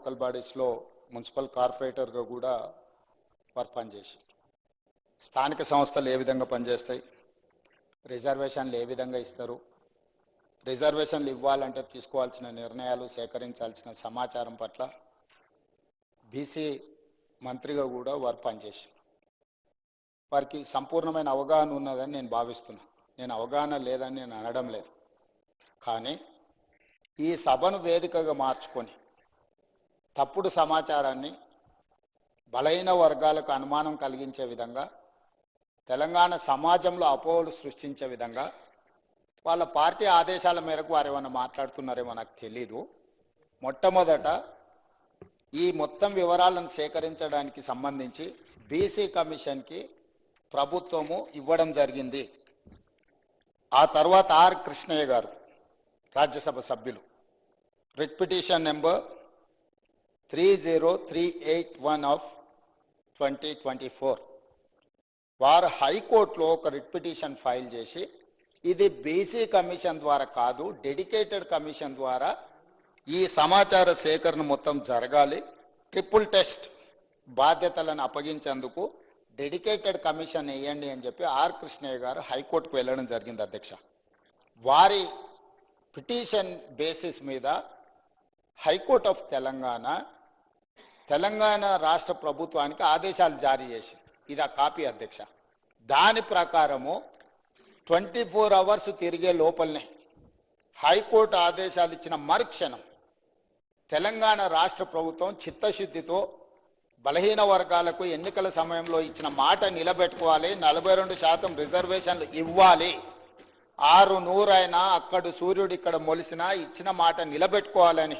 Local బాడీస్లో municipal కార్పొరేటర్గా కూడా వారు పనిచేసి స్థానిక సంస్థలు ఏ విధంగా పనిచేస్తాయి, రిజర్వేషన్లు ఏ విధంగా ఇస్తారు, రిజర్వేషన్లు ఇవ్వాలంటే తీసుకోవాల్సిన నిర్ణయాలు, సేకరించాల్సిన సమాచారం పట్ల బీసీ మంత్రిగా కూడా వారు పనిచేసి వారికి సంపూర్ణమైన అవగాహన ఉన్నదని నేను భావిస్తున్నా. నేను అవగాహన లేదని నేను అనడం లేదు. కానీ ఈ సభను వేదికగా మార్చుకొని తప్పుడు సమాచారాన్ని బలహీన వర్గాలకు అనుమానం కలిగించే విధంగా, తెలంగాణ సమాజంలో అపోహలు సృష్టించే విధంగా వాళ్ళ పార్టీ ఆదేశాల మేరకు వారు ఏమన్నా మాట్లాడుతున్నారేమో నాకు తెలీదు. మొట్టమొదట ఈ మొత్తం వివరాలను సేకరించడానికి సంబంధించి బీసీ కమిషన్కి ప్రభుత్వము ఇవ్వడం జరిగింది. ఆ తర్వాత ఆర్ కృష్ణయ్య గారు రాజ్యసభ సభ్యులు రిట్ పిటిషన్ నెంబర్ 30381 ఆఫ్ 2024 వారు హైకోర్టులో ఒక రిట్ పిటిషన్ ఫైల్ చేసి ఇది బీసీ కమిషన్ ద్వారా కాదు, డెడికేటెడ్ కమిషన్ ద్వారా ఈ సమాచార సేకరణ మొత్తం జరగాలి, ట్రిపుల్ టెస్ట్ బాధ్యతలను అప్పగించేందుకు డెడికేటెడ్ కమిషన్ వేయండి అని చెప్పి ఆర్ కృష్ణయ్య గారు హైకోర్టుకు వెళ్ళడం జరిగింది అధ్యక్ష. వారి పిటిషన్ బేసిస్ మీద హైకోర్ట్ ఆఫ్ తెలంగాణ రాష్ట్ర ప్రభుత్వానికి ఆదేశాలు జారీ చేసి, ఇది ఆ కాపీ అధ్యక్ష. దాని ప్రకారము 24 అవర్స్ తిరిగే లోపలనే హైకోర్టు ఆదేశాలు ఇచ్చిన మరుక్షణం తెలంగాణ రాష్ట్ర ప్రభుత్వం చిత్తశుద్ధితో బలహీన వర్గాలకు ఎన్నికల సమయంలో ఇచ్చిన మాట నిలబెట్టుకోవాలి, 42% రిజర్వేషన్లు ఇవ్వాలి, 600 అయినా అక్కడు సూర్యుడు ఇక్కడ మొలిసినా ఇచ్చిన మాట నిలబెట్టుకోవాలని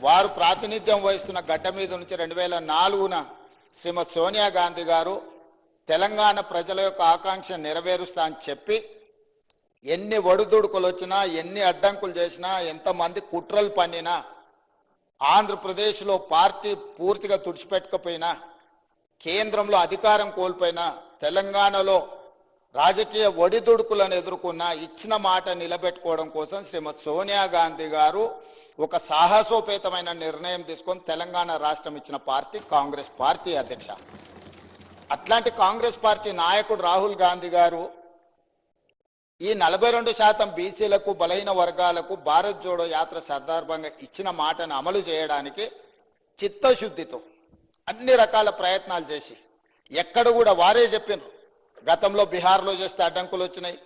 వారు ప్రాతినిధ్యం వహిస్తున్న గడ్డ మీద నుంచి 2004న శ్రీమతి సోనియా గాంధీ గారు తెలంగాణ ప్రజల యొక్క ఆకాంక్ష నెరవేరుస్తా అని చెప్పి ఎన్ని ఒడిదుడుకులు వచ్చినా, ఎన్ని అడ్డంకులు చేసినా, ఎంతమంది కుట్రలు పన్నినా, ఆంధ్రప్రదేశ్లో పార్టీ పూర్తిగా తుడిచిపెట్టకపోయినా, కేంద్రంలో అధికారం కోల్పోయినా, తెలంగాణలో రాజకీయ ఒడిదుడుకులను ఎదుర్కొన్నా ఇచ్చిన మాట నిలబెట్టుకోవడం కోసం శ్రీమతి సోనియా గాంధీ గారు ఒక సాహసోపేతమైన నిర్ణయం తీసుకొని తెలంగాణ రాష్ట్రం ఇచ్చిన పార్టీ కాంగ్రెస్ పార్టీ అధ్యక్ష. అట్లాంటి కాంగ్రెస్ పార్టీ నాయకుడు రాహుల్ గాంధీ గారు ఈ 42% బీసీలకు, బలహీన వర్గాలకు భారత్ జోడో యాత్ర సందర్భంగా ఇచ్చిన మాటను అమలు చేయడానికి చిత్తశుద్ధితో అన్ని రకాల ప్రయత్నాలు చేసి ఎక్కడ కూడా వారే చెప్పినారు, గతంలో బీహార్లో చేస్తే అడ్డంకులు వచ్చినాయి,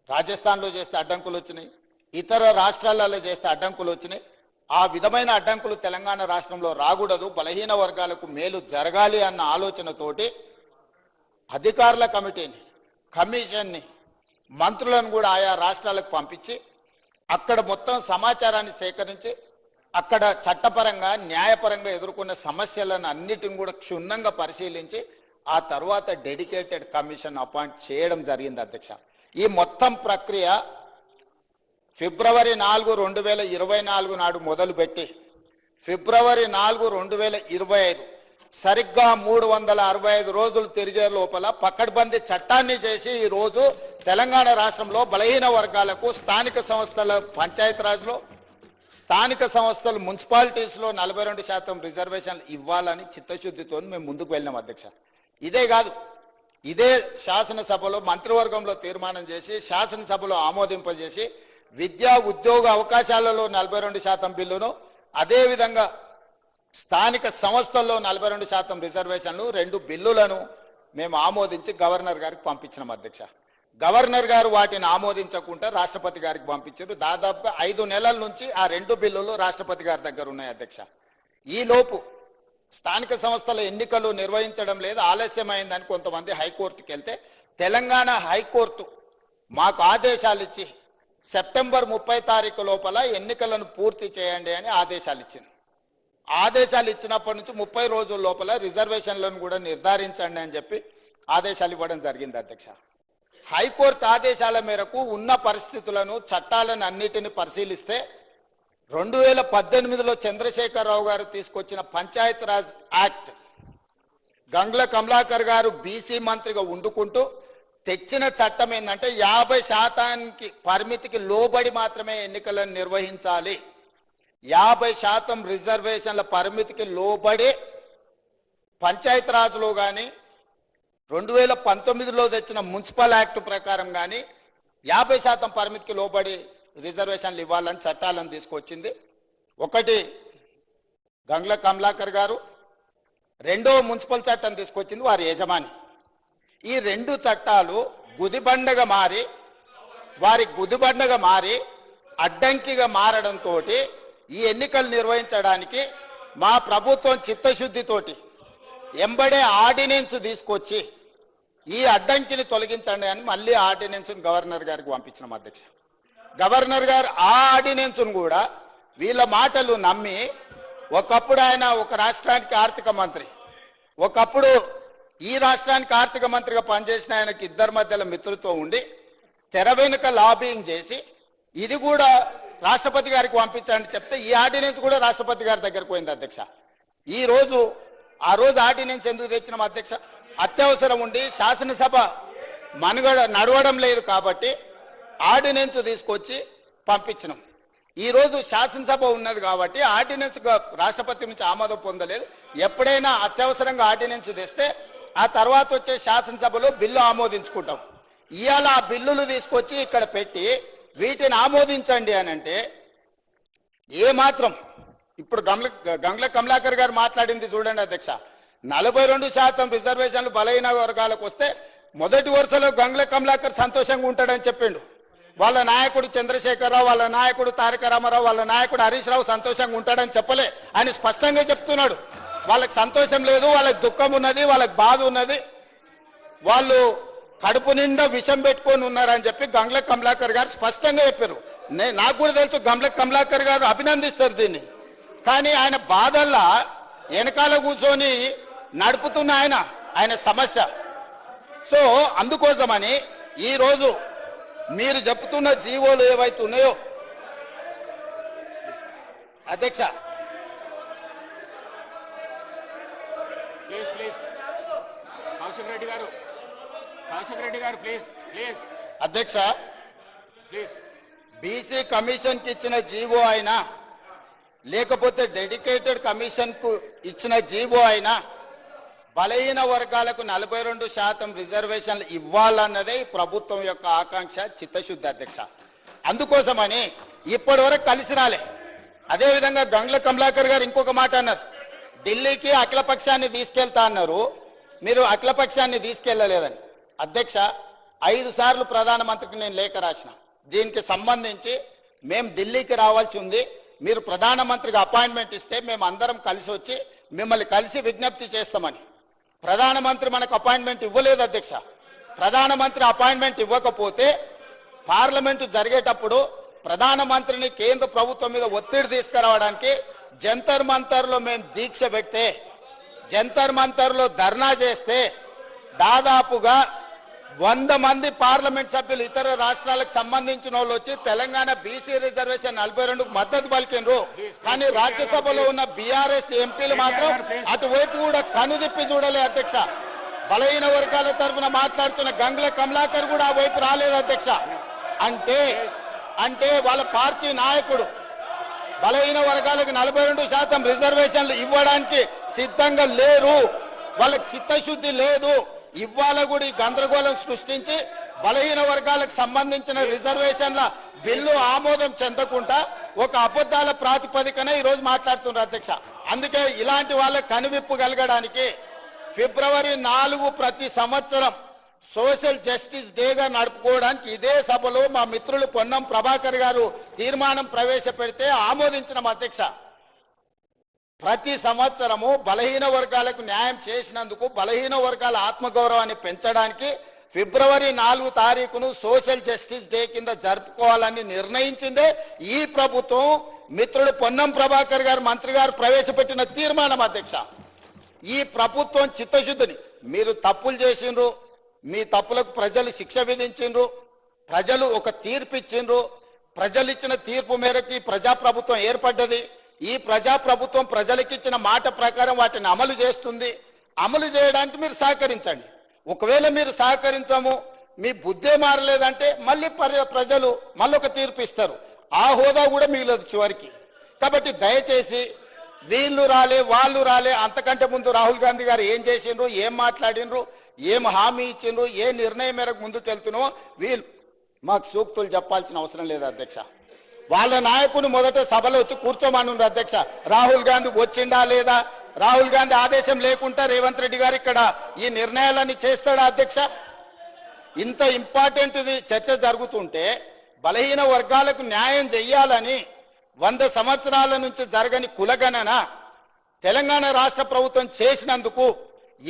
రాజస్థాన్లో చేస్తే అడ్డంకులు వచ్చినాయి, ఇతర రాష్ట్రాలలో చేస్తే అడ్డంకులు వచ్చినాయి. ఆ విధమైన అడ్డంకులు తెలంగాణ రాష్ట్రంలో రాకూడదు, బలహీన వర్గాలకు మేలు జరగాలి అన్న ఆలోచనతోటి అధికారుల కమిటీని, కమిషన్ని, మంత్రులను కూడా ఆయా రాష్ట్రాలకు పంపించి అక్కడ మొత్తం సమాచారాన్ని సేకరించి అక్కడ చట్టపరంగా, న్యాయపరంగా ఎదుర్కొన్న సమస్యలను అన్నిటిని కూడా క్షుణ్ణంగా పరిశీలించి ఆ తర్వాత డెడికేటెడ్ కమిషన్ అపాయింట్ చేయడం జరిగింది అధ్యక్ష. ఈ మొత్తం ప్రక్రియ ఫిబ్రవరి 4, 2024 నాడు మొదలుపెట్టి ఫిబ్రవరి 4, 2025 సరిగ్గా 365 రోజులు తిరిగే లోపల పకడ్బందీ చట్టాన్ని చేసి ఈ రోజు తెలంగాణ రాష్ట్రంలో బలహీన వర్గాలకు స్థానిక సంస్థల పంచాయతీరాజ్లో, స్థానిక సంస్థలు మున్సిపాలిటీస్లో 42% రిజర్వేషన్లు ఇవ్వాలని చిత్తశుద్ధితో మేము ముందుకు వెళ్ళినాం అధ్యక్ష. ఇదే కాదు, ఇదే శాసనసభలో మంత్రివర్గంలో తీర్మానం చేసి శాసనసభలో ఆమోదింపజేసి విద్యా ఉద్యోగ అవకాశాలలో 42% బిల్లును, అదేవిధంగా స్థానిక సంస్థల్లో 42% రిజర్వేషన్లు 2 బిల్లులను మేము ఆమోదించి గవర్నర్ గారికి పంపించినాం అధ్యక్ష. గవర్నర్ గారు వాటిని ఆమోదించకుండా రాష్ట్రపతి గారికి పంపించారు. దాదాపుగా 5 నెలల నుంచి ఆ 2 బిల్లులు రాష్ట్రపతి గారి దగ్గర ఉన్నాయి అధ్యక్ష. ఈలోపు స్థానిక సంస్థల ఎన్నికలు నిర్వహించడం లేదు, ఆలస్యమైందని కొంతమంది హైకోర్టుకి వెళ్తే తెలంగాణ హైకోర్టు మాకు ఆదేశాలు ఇచ్చి సెప్టెంబర్ 30 తారీఖు లోపల ఎన్నికలను పూర్తి చేయండి అని ఆదేశాలు ఇచ్చింది. ఆదేశాలు ఇచ్చినప్పటి నుంచి 30 రోజుల లోపల రిజర్వేషన్లను కూడా నిర్ధారించండి అని చెప్పి ఆదేశాలు ఇవ్వడం జరిగింది అధ్యక్ష. హైకోర్టు ఆదేశాల మేరకు ఉన్న పరిస్థితులను, చట్టాలను అన్నిటిని పరిశీలిస్తే 2018లో చంద్రశేఖరరావు గారు తీసుకొచ్చిన పంచాయతీరాజ్ యాక్ట్, గంగ్ల కమలాకర్ గారు బీసీ మంత్రిగా ఉండుకుంటూ తెచ్చిన చట్టం ఏంటంటే 50% పరిమితికి లోబడి మాత్రమే ఎన్నికలను నిర్వహించాలి, 50% రిజర్వేషన్ల పరిమితికి లోబడి పంచాయతీరాజ్లో కానీ 2019లో తెచ్చిన మున్సిపల్ యాక్ట్ ప్రకారం కానీ 50% పరిమితికి లోబడి రిజర్వేషన్లు ఇవ్వాలని చట్టాలను తీసుకొచ్చింది. ఒకటి గంగ్ల కమలాకర్ గారు, రెండో మున్సిపల్ చట్టం తీసుకొచ్చింది వారి యజమాని. ఈ రెండు చట్టాలు గుదిబండగా మారి అడ్డంకిగా మారడంతో ఈ ఎన్నికలు నిర్వహించడానికి మా ప్రభుత్వం చిత్తశుద్ధితోటి ఎంబడే ఆర్డినెన్స్ తీసుకొచ్చి ఈ అడ్డంకిని తొలగించండి అని మళ్ళీ ఆర్డినెన్స్ గవర్నర్ గారికి పంపించిన అధ్యక్ష. గవర్నర్ గారు ఆ ఆర్డినెన్స్ కూడా వీళ్ళ మాటలు నమ్మి, ఒకప్పుడు ఆయన ఒక రాష్ట్రానికి ఆర్థిక మంత్రి, ఒకప్పుడు ఈ రాష్ట్రానికి ఆర్థిక మంత్రిగా పనిచేసిన ఆయనకి ఇద్దరి మధ్యలో మిత్రులతో ఉండి తెర వెనుక లాబింగ్ చేసి ఇది కూడా రాష్ట్రపతి గారికి పంపించండి చెప్తే ఈ ఆర్డినెన్స్ కూడా రాష్ట్రపతి గారి దగ్గరకు పోయింది అధ్యక్ష. ఆ రోజు ఆర్డినెన్స్ ఎందుకు తెచ్చినాం అధ్యక్ష? అత్యవసరం ఉండి శాసనసభ మనుగడ నడవడం లేదు కాబట్టి ఆర్డినెన్స్ తీసుకొచ్చి పంపించినాం. ఈ రోజు శాసనసభ ఉన్నది కాబట్టి ఆర్డినెన్స్ రాష్ట్రపతి నుంచి ఆమోదం పొందలేదు. ఎప్పుడైనా అత్యవసరంగా ఆర్డినెన్స్ తెస్తే ఆ తర్వాత వచ్చే శాసనసభలో బిల్లు ఆమోదించుకుంటాం. ఇవాళ ఆ బిల్లులు తీసుకొచ్చి ఇక్కడ పెట్టి వీటిని ఆమోదించండి అని అంటే ఏమాత్రం ఇప్పుడు గంగ్ల కమలాకర్ గారు మాట్లాడింది చూడండి అధ్యక్ష. 42% రిజర్వేషన్లు బలహీన వర్గాలకు వస్తే మొదటి వరుసలో గంగ్ల కమలాకర్ సంతోషంగా ఉంటాడని చెప్పిండు. వాళ్ళ నాయకుడు చంద్రశేఖరరావు, వాళ్ళ నాయకుడు తారక రామారావు, వాళ్ళ నాయకుడు హరీష్ రావు సంతోషంగా ఉంటాడని చెప్పలే. ఆయన స్పష్టంగా చెప్తున్నాడు వాళ్ళకి సంతోషం లేదు, వాళ్ళకి దుఃఖం ఉన్నది, వాళ్ళకి బాధ ఉన్నది, వాళ్ళు కడుపు నిండా విషం పెట్టుకొని ఉన్నారని చెప్పి గంగ్ల కమలాకర్ గారు స్పష్టంగా చెప్పారు. నాకు కూడా తెలుసు గంగ్ల కమలాకర్ గారు అభినందిస్తారు దీన్ని. కానీ ఆయన బాధల్లా వెనకాల కూర్చొని నడుపుతున్న ఆయన సమస్య. సో అందుకోసమని ఈరోజు మీరు చెప్తున్న జీవోలు ఏవైతే ఉన్నాయో అధ్యక్ష, అధ్యక్ష బీసీ కమిషన్ కి ఇచ్చిన జీవో అయినా లేకపోతే డెడికేటెడ్ కమిషన్ కు ఇచ్చిన జీవో అయినా బలహీన వర్గాలకు 42% రిజర్వేషన్లు ఇవ్వాలన్నదే ప్రభుత్వం యొక్క ఆకాంక్ష, చిత్తశుద్ధి అధ్యక్ష. అందుకోసమని ఇప్పటి వరకు కలిసి రాలే. అదేవిధంగా గంగ్ల కమలాకర్ గారు ఇంకొక మాట అన్నారు, ఢిల్లీకి అఖిలపక్షాన్ని తీసుకెళ్తా అన్నారు, మీరు అఖిలపక్షాన్ని తీసుకెళ్లలేదని. అధ్యక్ష 5 సార్లు ప్రధానమంత్రికి నేను లేఖ రాసిన, దీనికి సంబంధించి మేము ఢిల్లీకి రావాల్సి ఉంది, మీరు ప్రధానమంత్రికి అపాయింట్మెంట్ ఇస్తే మేము అందరం కలిసి వచ్చి మిమ్మల్ని కలిసి విజ్ఞప్తి చేస్తామని. ప్రధానమంత్రి మనకు అపాయింట్మెంట్ ఇవ్వలేదు అధ్యక్ష. ప్రధానమంత్రి అపాయింట్మెంట్ ఇవ్వకపోతే పార్లమెంటు జరిగేటప్పుడు ప్రధానమంత్రిని కేంద్ర ప్రభుత్వం మీద ఒత్తిడి తీసుకురావడానికి జంతర్ మంతర్లో మేము దీక్ష పెడితే, జంతర్ మంతర్లో ధర్నా చేస్తే దాదాపుగా 100 మంది పార్లమెంట్ సభ్యులు ఇతర రాష్ట్రాలకు సంబంధించిన వాళ్ళు వచ్చి తెలంగాణ బీసీ రిజర్వేషన్ 42కు మద్దతు పలికినరు. కానీ రాజ్యసభలో ఉన్న బీఆర్ఎస్ ఎంపీలు మాత్రం అటువైపు కూడా కనుదిప్పి చూడలే అధ్యక్ష. బలహీన వర్గాల తరఫున మాట్లాడుతున్న గంగ్ల కమలాకర్ కూడా ఆ వైపు రాలేదు అధ్యక్ష. అంటే వాళ్ళ పార్టీ నాయకుడు బలహీన వర్గాలకు 42% రిజర్వేషన్లు ఇవ్వడానికి సిద్ధంగా లేరు, వాళ్ళకి చిత్తశుద్ధి లేదు. ఇవాళ కూడా ఈ గందరగోళం సృష్టించి బలహీన వర్గాలకు సంబంధించిన రిజర్వేషన్ల బిల్లు ఆమోదం చెందకుండా ఒక అబద్ధాల ప్రాతిపదికన ఈరోజు మాట్లాడుతున్నారు అధ్యక్ష. అందుకే ఇలాంటి వాళ్ళకి కనువిప్పు కలగడానికి ఫిబ్రవరి 4 ప్రతి సంవత్సరం సోషల్ జస్టిస్ డేగా నడుపుకోవడానికి ఇదే సభలో మా మిత్రులు పొన్నం ప్రభాకర్ గారు తీర్మానం ప్రవేశపెడితే ఆమోదించిన అధ్యక్ష. ప్రతి సంవత్సరము బలహీన వర్గాలకు న్యాయం చేసినందుకు బలహీన వర్గాల ఆత్మగౌరవాన్ని పెంచడానికి ఫిబ్రవరి 4 తారీఖును సోషల్ జస్టిస్ డే కింద జరుపుకోవాలని నిర్ణయించిందే ఈ ప్రభుత్వం. మిత్రుడు పొన్నం ప్రభాకర్ గారు మంత్రి గారు ప్రవేశపెట్టిన తీర్మానం అధ్యక్ష. ఈ ప్రభుత్వం చిత్తశుద్ధిని, మీరు తప్పులు చేసిండ్రు, మీ తప్పులకు ప్రజలు శిక్ష విధించిండ్రు, ప్రజలు ఒక తీర్పు ఇచ్చిండ్రు, ప్రజలు ఇచ్చిన తీర్పు మేరకు ప్రజాప్రభుత్వం ఏర్పడ్డది. ఈ ప్రజాప్రభుత్వం ప్రజలకిచ్చిన మాట ప్రకారం వాటిని అమలు చేస్తుంది. అమలు చేయడానికి మీరు సహకరించండి. ఒకవేళ మీరు సహకరించము, మీ బుద్ధే మారలేదంటే మళ్ళీ ప్రజలు మళ్ళొక తీర్పు ఇస్తారు. ఆ హోదా కూడా మిగిలదు చివరికి. కాబట్టి దయచేసి వీళ్ళు రాలే వాళ్ళు రాలే, అంతకంటే ముందు రాహుల్ గాంధీ గారు ఏం చేసిండ్రు, ఏం మాట్లాడినరు, ఏం హామీ ఇచ్చిండ్రు, ఏ నిర్ణయం మేరకు ముందుకు వెళ్తున్నామో వీళ్ళు మాకు సూక్తులు చెప్పాల్సిన అవసరం లేదు అధ్యక్ష. వాళ్ళ నాయకుని మొదట సభలో వచ్చి కూర్చోమనుండ్రు అధ్యక్ష. రాహుల్ గాంధీ వచ్చిండా లేదా, రాహుల్ గాంధీ ఆదేశం లేకుండా రేవంత్ రెడ్డి గారు ఇక్కడ ఈ నిర్ణయాలన్నీ చేస్తాడా అధ్యక్ష? ఇంత ఇంపార్టెంట్ చర్చ జరుగుతుంటే బలహీన వర్గాలకు న్యాయం చెయ్యాలని 100 సంవత్సరాల నుంచి జరగని కులగణన తెలంగాణ రాష్ట్ర ప్రభుత్వం చేసినందుకు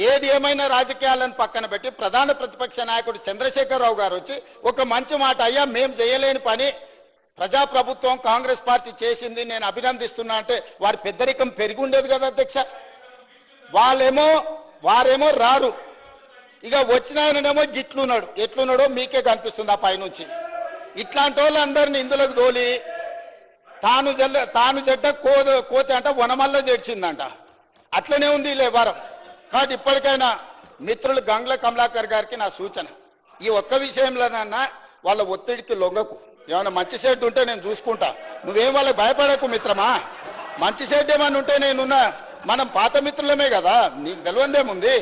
ఏది ఏమైనా రాజకీయాలను పక్కన పెట్టి ప్రధాన ప్రతిపక్ష నాయకుడు చంద్రశేఖరరావు గారు వచ్చి ఒక మంచి మాట, అయ్యా మేం చేయలేని పని ప్రజాప్రభుత్వం కాంగ్రెస్ పార్టీ చేసింది, నేను అభినందిస్తున్నా అంటే వారి పెద్దరికం పెరిగి ఉండేది కదా అధ్యక్ష. వారేమో రారు, ఇక వచ్చిన ఆయననేమో గిట్లున్నాడు, ఎట్లున్నాడో మీకే కనిపిస్తుంది ఆ పైనుంచి. ఇట్లాంటి వాళ్ళందరినీ ఇందులోకి తోలి తాను చెడ్డ కోతి అంట వనమల్ల చేర్చిందంట. అట్లనే ఉంది ఈ వ్యవహారం. కాబట్టి ఇప్పటికైనా మిత్రులు గంగ్ల కమలాకర్ గారికి నా సూచన, ఈ ఒక్క విషయంలోనన్నా వాళ్ళ ఒత్తిడికి లొంగకు. ఏమైనా మంచి షెడ్ ఉంటే నేను చూసుకుంటా, నువ్వేం వాళ్ళకి భయపడకు మిత్రమా. మంచి షెడ్ ఏమన్నా ఉంటే నేనున్నా, మనం పాత మిత్రులమే కదా, నీకు తెలియందేముంది.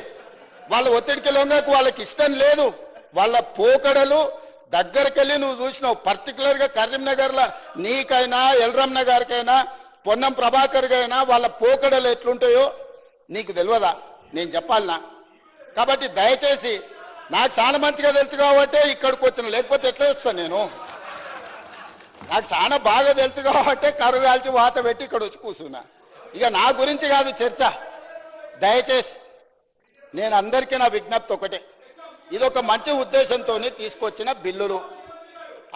వాళ్ళ ఒత్తిడికి లొంగకు, వాళ్ళకి ఇష్టం లేదు. వాళ్ళ పోకడలు దగ్గరికి వెళ్ళి నువ్వు చూసినావు. పర్టికులర్ గా కరీంనగర్లో నీకైనా ఎల్రమ్ నగర్కైనా పొన్నం ప్రభాకర్ గైనా వాళ్ళ పోకడలు ఎట్లుంటాయో నీకు తెలియదా, నేను చెప్పాలనా? కాబట్టి దయచేసి, నాకు చాలా మంచిగా తెలుసు కాబట్టే ఇక్కడికి వచ్చిన, లేకపోతే ఎట్లా వస్తాను నేను? నాకు చాలా బాగా తెలుసు కాబట్టే కరుగాల్చి వాత పెట్టి ఇక్కడ వచ్చి కూర్చున్నా. ఇక నా గురించి కాదు చర్చ. దయచేసి నేను అందరికీ నా విజ్ఞప్తి ఒకటే, ఇదొక మంచి ఉద్దేశంతో తీసుకొచ్చిన బిల్లులు.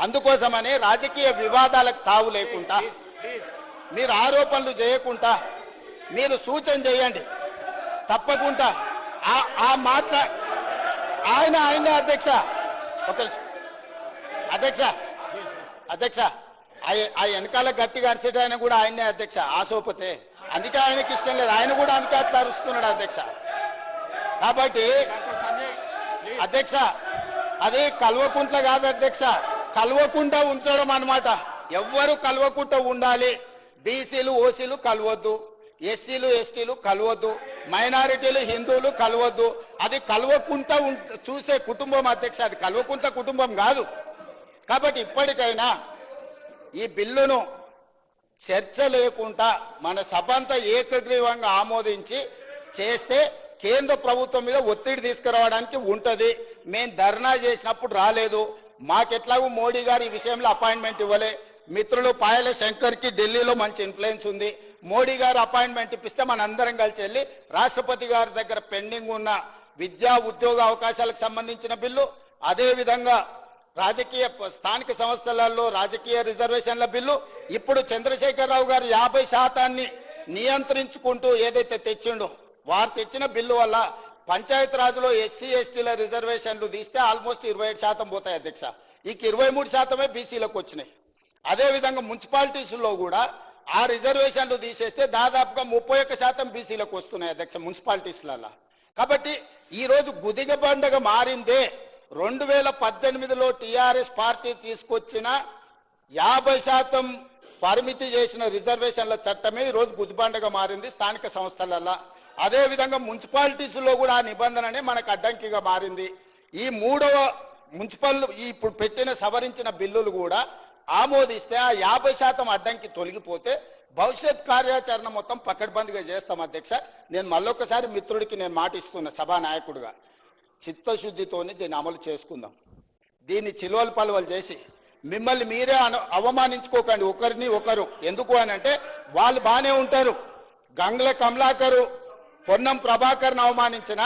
అందుకోసమని రాజకీయ వివాదాలకు తావు లేకుండా, మీరు ఆరోపణలు చేయకుండా మీరు సూచన చేయండి. తప్పకుండా ఆయన అధ్యక్ష, ఒక అధ్యక్ష ఆ వెనకాల గట్టిగా అరిసేట ఆయన కూడా ఆయనే అధ్యక్ష, ఆసోపతే. అందుకే ఆయనకి ఇష్టం లేదు, ఆయన కూడా అందుకే అట్లా అరుస్తున్నాడు అధ్యక్ష. కాబట్టి అధ్యక్ష, అది కల్వకుంట్ల కాదు అధ్యక్ష, కల్వకుండా ఉంచడం అన్నమాట. ఎవ్వరు కల్వకుండా ఉండాలి. బీసీలు ఓసీలు కలవద్దు, ఎస్సీలు ఎస్టీలు కలవద్దు, మైనారిటీలు హిందువులు కలవద్దు. అది కలవకుండా చూసే కుటుంబం అధ్యక్ష, అది కలవకుండా కుటుంబం కాదు. కాబట్టి ఇప్పటికైనా ఈ బిల్లును చర్చ లేకుండా మన సభ అంతా ఏకగ్రీవంగా ఆమోదించి చేస్తే కేంద్ర ప్రభుత్వం మీద ఒత్తిడి తీసుకురావడానికి ఉంటది. మేము ధర్నా చేసినప్పుడు రాలేదు, మాకెట్లాగూ మోడీ గారు ఈ విషయంలో అపాయింట్మెంట్ ఇవ్వలే. మిత్రులు పాయల శంకర్కి ఢిల్లీలో మంచి ఇన్ఫ్లుయెన్స్ ఉంది, మోడీ గారు అపాయింట్మెంట్ ఇప్పిస్తే మనందరం కలిసి వెళ్ళి రాష్ట్రపతి గారి దగ్గర పెండింగ్ ఉన్న విద్యా ఉద్యోగ అవకాశాలకు సంబంధించిన బిల్లు, అదేవిధంగా రాజకీయ స్థానిక సంస్థలలో రాజకీయ రిజర్వేషన్ల బిల్లు, ఇప్పుడు చంద్రశేఖరరావు గారు 50% నియంత్రించుకుంటూ ఏదైతే తెచ్చిండో వారు తెచ్చిన బిల్లు వల్ల పంచాయతీ రాజులో ఎస్సీ ఎస్టీల రిజర్వేషన్లు తీస్తే ఆల్మోస్ట్ 27% పోతాయి అధ్యక్ష. ఇక 23% బీసీలకు వచ్చినాయి. అదేవిధంగా మున్సిపాలిటీస్లో కూడా ఆ రిజర్వేషన్లు తీసేస్తే దాదాపుగా 31% బీసీలకు వస్తున్నాయి అధ్యక్ష మున్సిపాలిటీస్లలో. కాబట్టి ఈ రోజు గుదిగ బండగా మారిందే 2018లో టీఆర్ఎస్ పార్టీ తీసుకొచ్చిన 50% పరిమితి చేసిన రిజర్వేషన్ల చట్టమే ఈ రోజు గుదిబండగా మారింది స్థానిక సంస్థలలో. అదేవిధంగా మున్సిపాలిటీస్లో కూడా ఆ నిబంధననే మనకు అడ్డంకిగా మారింది. ఈ మూడవ మున్సిపల్ ఇప్పుడు పెట్టిన సవరించిన బిల్లులు కూడా ఆమోదిస్తే ఆ 50% అడ్డంకి తొలగిపోతే భవిష్యత్ కార్యాచరణ మొత్తం పకడ్బందీగా చేస్తాం అధ్యక్ష. నేను మళ్ళొకసారి మిత్రుడికి నేను మాట ఇస్తున్నా సభా నాయకుడిగా, చిత్తశుద్ధితోని దీన్ని అమలు చేసుకుందాం. దీన్ని చిలువలు పలువలు చేసి మిమ్మల్ని మీరే అవమానించుకోకండి ఒకరిని ఒకరు. ఎందుకు అని అంటే వాళ్ళు బాగానే ఉంటారు. గంగ్ల కమలాకరు పొన్నం ప్రభాకర్ను అవమానించిన,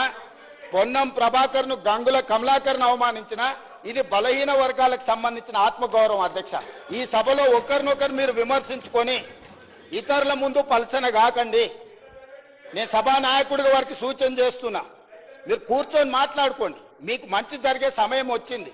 పొన్నం ప్రభాకర్ను గంగుల కమలాకర్ను అవమానించిన, ఇది బలహీన వర్గాలకు సంబంధించిన ఆత్మగౌరవం అధ్యక్ష. ఈ సభలో ఒకరినొకరు మీరు విమర్శించుకొని ఇతరుల ముందు పలచన కాకండి. నేను సభా నాయకుడిగా వారికి సూచన చేస్తున్నా, మీరు కూర్చొని మాట్లాడుకోండి. మీకు మంచి జరిగే సమయం వచ్చింది.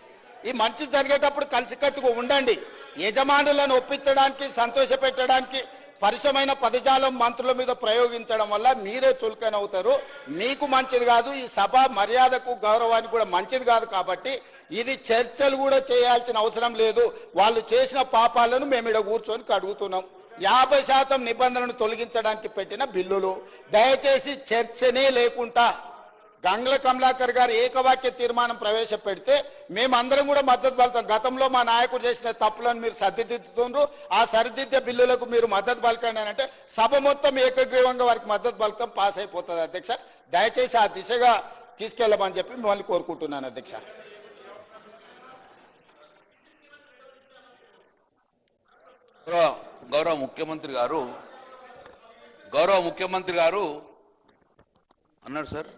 ఈ మంచి జరిగేటప్పుడు కలిసికట్టుగా ఉండండి. యజమానులను ఒప్పించడానికి, సంతోషపెట్టడానికి పరిశమైన పదజాలం మంత్రుల మీద ప్రయోగించడం వల్ల మీరే చులకనవుతారు. మీకు మంచిది కాదు, ఈ సభ మర్యాదకు గౌరవానికి కూడా మంచిది కాదు. కాబట్టి ఇది చర్చలు కూడా చేయాల్సిన అవసరం లేదు. వాళ్ళు చేసిన పాపాలను మేము ఇక్కడ కూర్చొని కడుగుతున్నాం. 50% నిబంధనలను తొలగించడానికి పెట్టిన బిల్లులు. దయచేసి చర్చనే లేకుండా గంగ్ల కమలాకర్ గారు ఏకవాక్య తీర్మానం ప్రవేశపెడితే మేమందరం కూడా మద్దతు పలుకుతాం. గతంలో మా నాయకుడు చేసిన తప్పులను మీరు సరిదిద్దుతుండ్రు, ఆ సరిదిద్దే బిల్లులకు మీరు మద్దతు పలకండి అని అంటే సభ మొత్తం ఏకగ్రీవంగా వారికి మద్దతు పలుకుతాం, పాస్ అయిపోతుంది అధ్యక్ష. దయచేసి ఆ దిశగా తీసుకెళ్లమని చెప్పి మిమ్మల్ని కోరుకుంటున్నాను అధ్యక్ష. గౌరవ ముఖ్యమంత్రి గారు అన్నాడు సార్,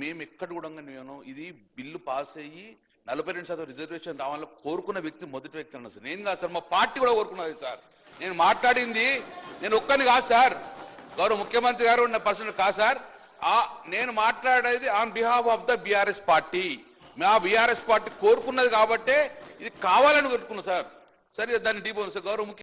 మేము ఎక్కడ కూడా నేను ఇది బిల్లు పాస్ అయ్యి 42% రిజర్వేషన్ రావాలని కోరుకున్న వ్యక్తి మొదటి వ్యక్తి అన్నారు సార్. నేను కాదు సార్, మా పార్టీ కూడా కోరుకున్నది సార్. నేను మాట్లాడింది నేను ఒక్కని కాదు సార్, గౌరవ ముఖ్యమంత్రి గారు ఉన్న పర్సన్ కాదు సార్. నేను మాట్లాడేది on behalf of the BRS party. మా బీఆర్ఎస్ పార్టీ కోరుకున్నది కాబట్టే ఇది కావాలని కోరుకున్నా సార్. సరే దాన్ని డీపోను సార్. గౌరవ